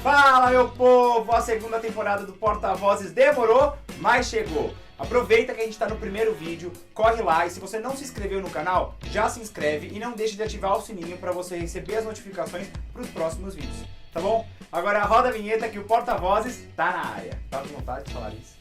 Fala, meu povo! A segunda temporada do Porta-Vozes demorou, mas chegou. Aproveita que a gente está no primeiro vídeo, corre lá e se você não se inscreveu no canal, já se inscreve e não deixe de ativar o sininho para você receber as notificações para os próximos vídeos, tá bom? Agora roda a vinheta que o Porta-Vozes tá na área. Tá com vontade de falar isso?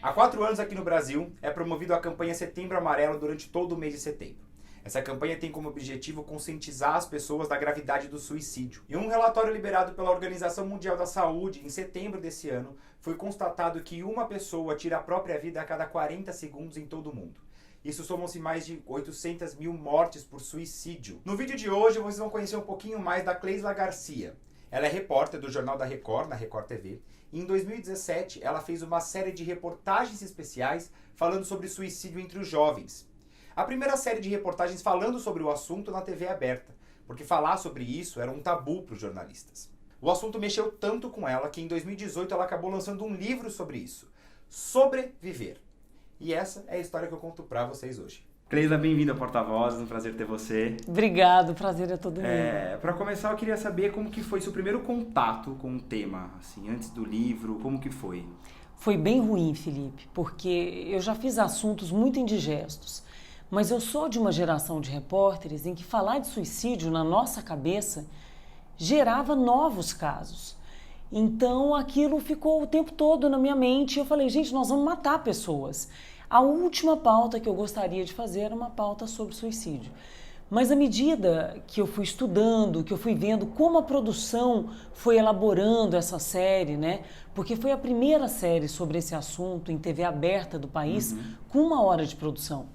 Há 4 anos aqui no Brasil é promovida a campanha Setembro Amarelo durante todo o mês de setembro. Essa campanha tem como objetivo conscientizar as pessoas da gravidade do suicídio. Em um relatório liberado pela Organização Mundial da Saúde em setembro desse ano, foi constatado que uma pessoa tira a própria vida a cada 40 segundos em todo o mundo. Isso somam-se mais de 800 mil mortes por suicídio. No vídeo de hoje vocês vão conhecer um pouquinho mais da Cleisla Garcia. Ela é repórter do Jornal da Record, na Record TV. E em 2017 ela fez uma série de reportagens especiais falando sobre suicídio entre os jovens. A primeira série de reportagens falando sobre o assunto na TV aberta, porque falar sobre isso era um tabu para os jornalistas. O assunto mexeu tanto com ela que em 2018 ela acabou lançando um livro sobre isso, Sobreviver. E essa é a história que eu conto para vocês hoje. Cleisla, bem-vinda ao Porta-Vozes, um prazer ter você. Obrigado, o prazer é todo meu. Para começar, eu queria saber como que foi seu primeiro contato com o tema, assim, antes do livro, como que foi? Foi bem ruim, Felipe, porque eu já fiz assuntos muito indigestos, mas eu sou de uma geração de repórteres em que falar de suicídio na nossa cabeça gerava novos casos. Então aquilo ficou o tempo todo na minha mente e eu falei, gente, nós vamos matar pessoas. A última pauta que eu gostaria de fazer era uma pauta sobre suicídio. Mas à medida que eu fui estudando, que eu fui vendo como a produção foi elaborando essa série, né? Porque foi a primeira série sobre esse assunto em TV aberta do país, com 1 hora de produção.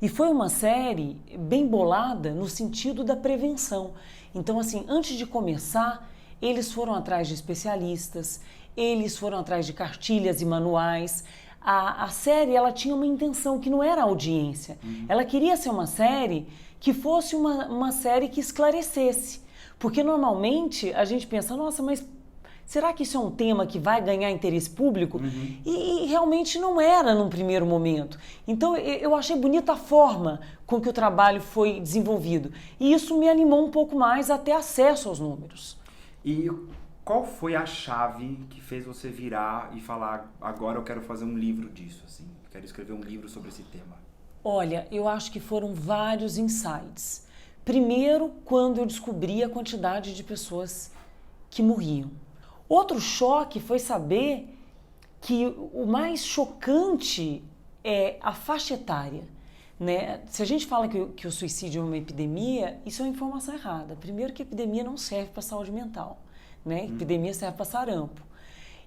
E foi uma série bem bolada no sentido da prevenção. Então, assim, antes de começar, eles foram atrás de especialistas, eles foram atrás de cartilhas e manuais. A série, ela tinha uma intenção que não era a audiência. Ela queria ser uma série que fosse uma série que esclarecesse. Porque normalmente a gente pensa, nossa, mas será que isso é um tema que vai ganhar interesse público? E realmente não era num primeiro momento. Então eu achei bonita a forma com que o trabalho foi desenvolvido. E isso me animou um pouco mais a ter acesso aos números. E qual foi a chave que fez você virar e falar, agora eu quero fazer um livro disso, assim, quero escrever um livro sobre esse tema? Olha, eu acho que foram vários insights. Primeiro, quando eu descobri a quantidade de pessoas que morriam. Outro choque foi saber que o mais chocante é a faixa etária, né? Se a gente fala que o suicídio é uma epidemia, isso é uma informação errada. Primeiro que a epidemia não serve para a saúde mental, né? Epidemia serve para sarampo.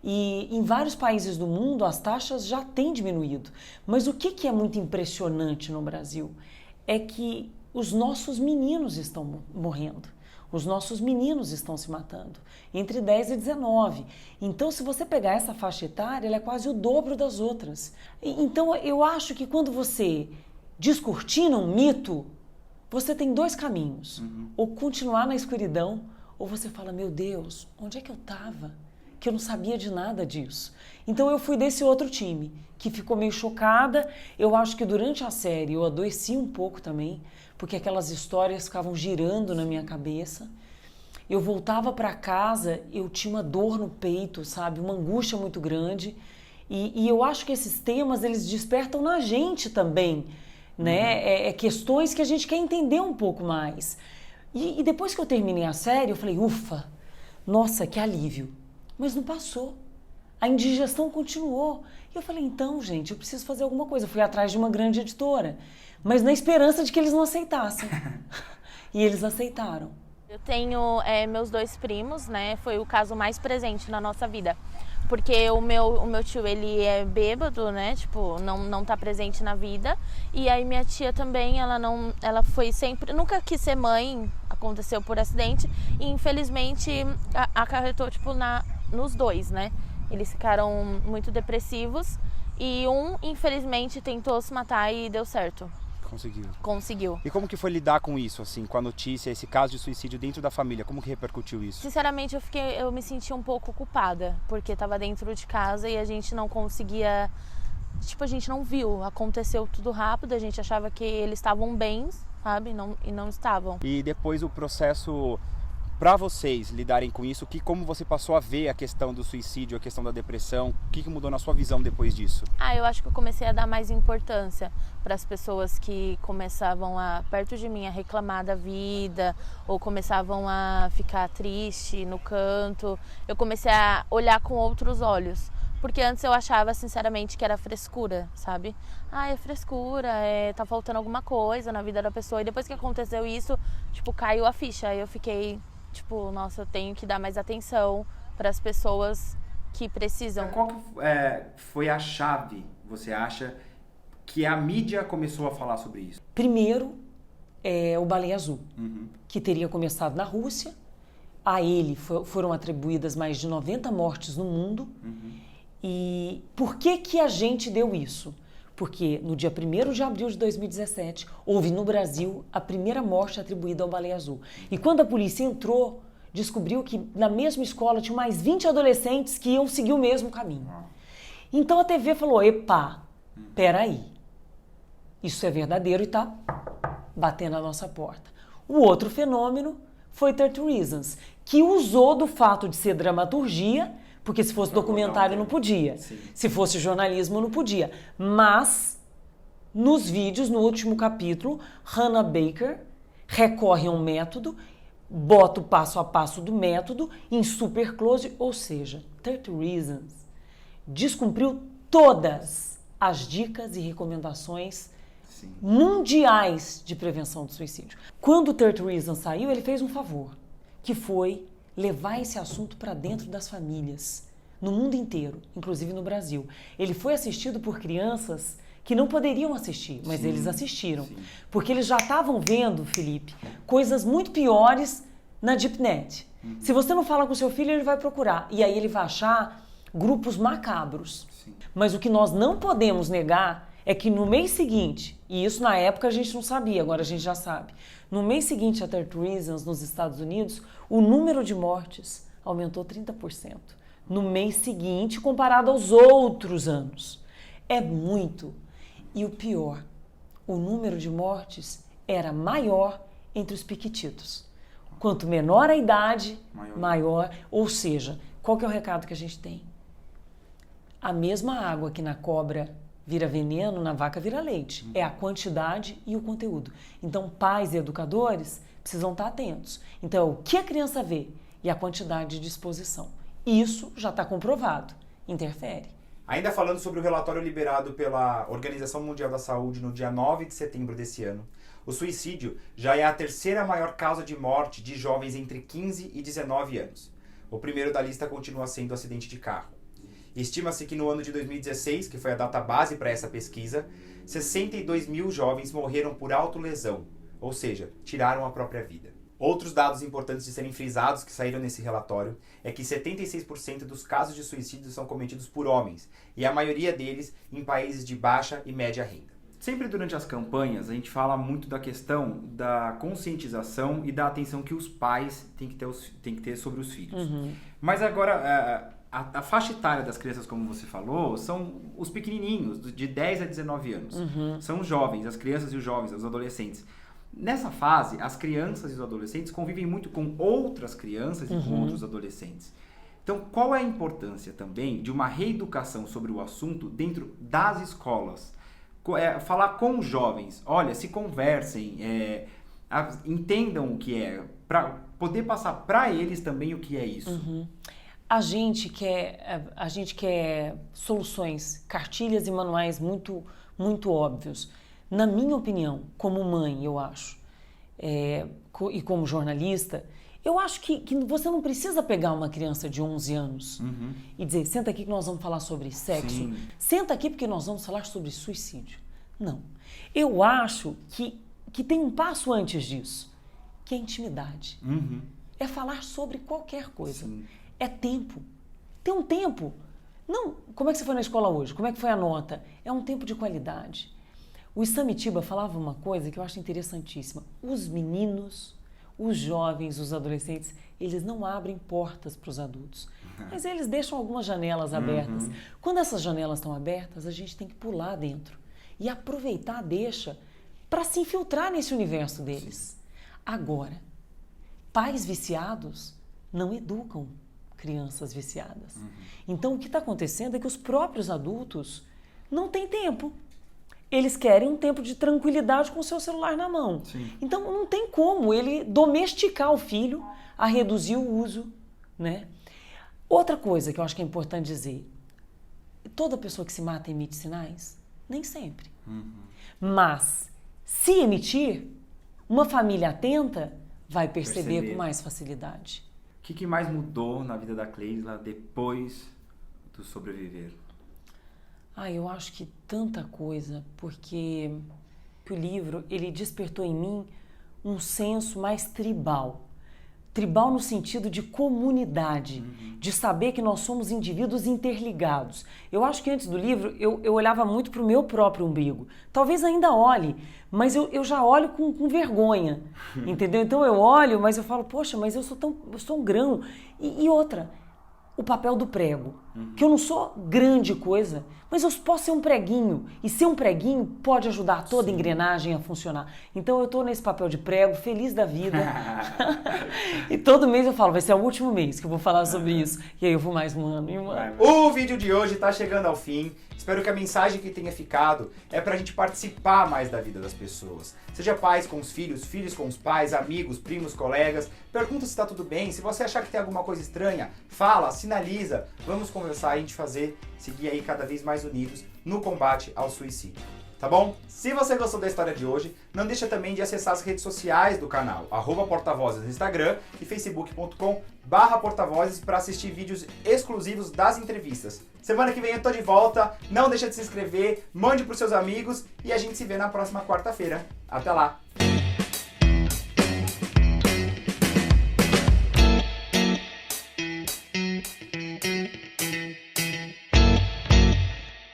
E em vários países do mundo as taxas já têm diminuído. Mas o que é muito impressionante no Brasil é que os nossos meninos estão morrendo. Os nossos meninos estão se matando, entre 10 e 19. Então, se você pegar essa faixa etária, ela é quase o dobro das outras. Então, eu acho que quando você descortina um mito, você tem 2 caminhos. Ou continuar na escuridão, ou você fala, meu Deus, onde é que eu estava? Que eu não sabia de nada disso. Então eu fui desse outro time, que ficou meio chocada. Eu acho que durante a série eu adoeci um pouco também, porque aquelas histórias ficavam girando na minha cabeça. Eu voltava para casa, eu tinha uma dor no peito, sabe? Uma angústia muito grande. E eu acho que esses temas, eles despertam na gente também, né? Questões que a gente quer entender um pouco mais. E depois que eu terminei a série, eu falei, ufa, nossa, que alívio. Mas não passou. A indigestão continuou. E eu falei, então, gente, eu preciso fazer alguma coisa. Eu fui atrás de uma grande editora, mas na esperança de que eles não aceitassem. E eles aceitaram. Eu tenho meus 2 primos, né? Foi o caso mais presente na nossa vida. Porque o meu tio, ele é bêbado, né? Tipo, não tá presente na vida. E aí minha tia também, ela foi sempre, nunca quis ser mãe, aconteceu por acidente. E infelizmente acarretou, tipo, nos 2, né? Eles ficaram muito depressivos. E um, infelizmente, tentou se matar e deu certo. Conseguiu. E como que foi lidar com isso, assim, com a notícia, esse caso de suicídio dentro da família? Como que repercutiu isso? Sinceramente, eu me senti um pouco culpada, porque estava dentro de casa e a gente não conseguia tipo, a gente não viu. Aconteceu tudo rápido, a gente achava que eles estavam bem, sabe? E não estavam. E depois o processo, para vocês lidarem com isso, como você passou a ver a questão do suicídio, a questão da depressão, o que mudou na sua visão depois disso? Eu acho que eu comecei a dar mais importância para as pessoas que começavam perto de mim, a reclamar da vida, ou começavam a ficar triste no canto. Eu comecei a olhar com outros olhos. Porque antes eu achava, sinceramente, que era frescura, sabe? É frescura, tá faltando alguma coisa na vida da pessoa. E depois que aconteceu isso, tipo, caiu a ficha. Aí eu fiquei, tipo, nossa, eu tenho que dar mais atenção para as pessoas que precisam. Qual que foi a chave, você acha, que a mídia começou a falar sobre isso? Primeiro, o Baleia Azul, que teria começado na Rússia. A ele foram atribuídas mais de 90 mortes no mundo. E por que a gente deu isso? Porque no dia 1º de abril de 2017, houve no Brasil a primeira morte atribuída ao Baleia Azul. E quando a polícia entrou, descobriu que na mesma escola tinham mais 20 adolescentes que iam seguir o mesmo caminho. Então a TV falou, epa, peraí, isso é verdadeiro e tá batendo na nossa porta. O outro fenômeno foi 30 Reasons, que usou do fato de ser dramaturgia, porque se fosse documentário não podia, se fosse jornalismo não podia. Mas, nos vídeos, no último capítulo, Hannah Baker recorre a um método, bota o passo a passo do método em super close, ou seja, 30 Reasons descumpriu todas as dicas e recomendações mundiais de prevenção do suicídio. Quando o 30 Reasons saiu, ele fez um favor, que foi levar esse assunto para dentro das famílias, no mundo inteiro, inclusive no Brasil. Ele foi assistido por crianças que não poderiam assistir, mas eles assistiram. Porque eles já estavam vendo, Felipe, coisas muito piores na Deep Net. Se você não fala com seu filho, ele vai procurar. E aí ele vai achar grupos macabros. Mas o que nós não podemos negar é que no mês seguinte, e isso na época a gente não sabia, agora a gente já sabe, no mês seguinte a 30 Reasons nos Estados Unidos, o número de mortes aumentou 30%. No mês seguinte, comparado aos outros anos. É muito. E o pior, o número de mortes era maior entre os piquititos. Quanto menor a idade, maior. Ou seja, qual que é o recado que a gente tem? A mesma água que na cobra vira veneno, na vaca vira leite. É a quantidade e o conteúdo. Então, pais e educadores precisam estar atentos. Então, o que a criança vê e a quantidade de exposição. Isso já está comprovado. Interfere. Ainda falando sobre o relatório liberado pela Organização Mundial da Saúde no dia 9 de setembro desse ano, o suicídio já é a terceira maior causa de morte de jovens entre 15 e 19 anos. O primeiro da lista continua sendo o acidente de carro. Estima-se que no ano de 2016, que foi a data base para essa pesquisa, 62 mil jovens morreram por autolesão, ou seja, tiraram a própria vida. Outros dados importantes de serem frisados que saíram nesse relatório é que 76% dos casos de suicídio são cometidos por homens, e a maioria deles em países de baixa e média renda. Sempre durante as campanhas a gente fala muito da questão da conscientização e da atenção que os pais têm que ter sobre os filhos. Mas agora, a faixa etária das crianças, como você falou, são os pequenininhos, de 10 a 19 anos. São os jovens, as crianças e os jovens, os adolescentes. Nessa fase, as crianças e os adolescentes convivem muito com outras crianças e com outros adolescentes. Então, qual é a importância também de uma reeducação sobre o assunto dentro das escolas? Falar com os jovens, olha, se conversem, entendam o que é, para poder passar para eles também o que é isso. A gente quer soluções, cartilhas e manuais muito, muito óbvios. Na minha opinião, como mãe, eu acho, e como jornalista, eu acho que você não precisa pegar uma criança de 11 anos e dizer, senta aqui que nós vamos falar sobre sexo, senta aqui porque nós vamos falar sobre suicídio. Não. Eu acho que tem um passo antes disso, que é intimidade. É falar sobre qualquer coisa. É tempo. Tem um tempo. Não, como é que você foi na escola hoje? Como é que foi a nota? É um tempo de qualidade. O Samitiba falava uma coisa que eu acho interessantíssima. Os meninos, os jovens, os adolescentes, eles não abrem portas para os adultos, mas eles deixam algumas janelas abertas. Quando essas janelas estão abertas, a gente tem que pular dentro e aproveitar a deixa para se infiltrar nesse universo deles. Agora, pais viciados não educam crianças viciadas. Então, o que está acontecendo é que os próprios adultos não têm tempo. Eles querem um tempo de tranquilidade com o seu celular na mão. Sim. Então, não tem como ele domesticar o filho a reduzir o uso, né? Outra coisa que eu acho que é importante dizer, toda pessoa que se mata emite sinais? Nem sempre. Mas, se emitir, uma família atenta vai perceber com mais facilidade. O que mais mudou na vida da Cleisla depois do sobreviver? Eu acho que tanta coisa, porque o livro, ele despertou em mim um senso mais tribal. Tribal no sentido de comunidade, de saber que nós somos indivíduos interligados. Eu acho que antes do livro, eu olhava muito para o meu próprio umbigo. Talvez ainda olhe, mas eu já olho com vergonha, entendeu? Então eu olho, mas eu falo, poxa, mas eu sou um grão. E outra, o papel do prego, que eu não sou grande coisa, mas eu posso ser um preguinho, e ser um preguinho pode ajudar toda a engrenagem a funcionar. Então eu estou nesse papel de prego, feliz da vida, e todo mês eu falo, vai ser o último mês que eu vou falar sobre isso, e aí eu vou mais um ano e um ano. O vídeo de hoje está chegando ao fim. Espero que a mensagem que tenha ficado é pra gente participar mais da vida das pessoas. Seja pais com os filhos, filhos com os pais, amigos, primos, colegas. Pergunta se tá tudo bem. Se você achar que tem alguma coisa estranha, fala, sinaliza. Vamos conversar e a gente seguir aí cada vez mais unidos no combate ao suicídio. Tá bom? Se você gostou da história de hoje, não deixa também de acessar as redes sociais do canal, @portavozes no Instagram e facebook.com/portavozes para assistir vídeos exclusivos das entrevistas. Semana que vem eu tô de volta, não deixa de se inscrever, mande pros seus amigos e a gente se vê na próxima quarta-feira. Até lá!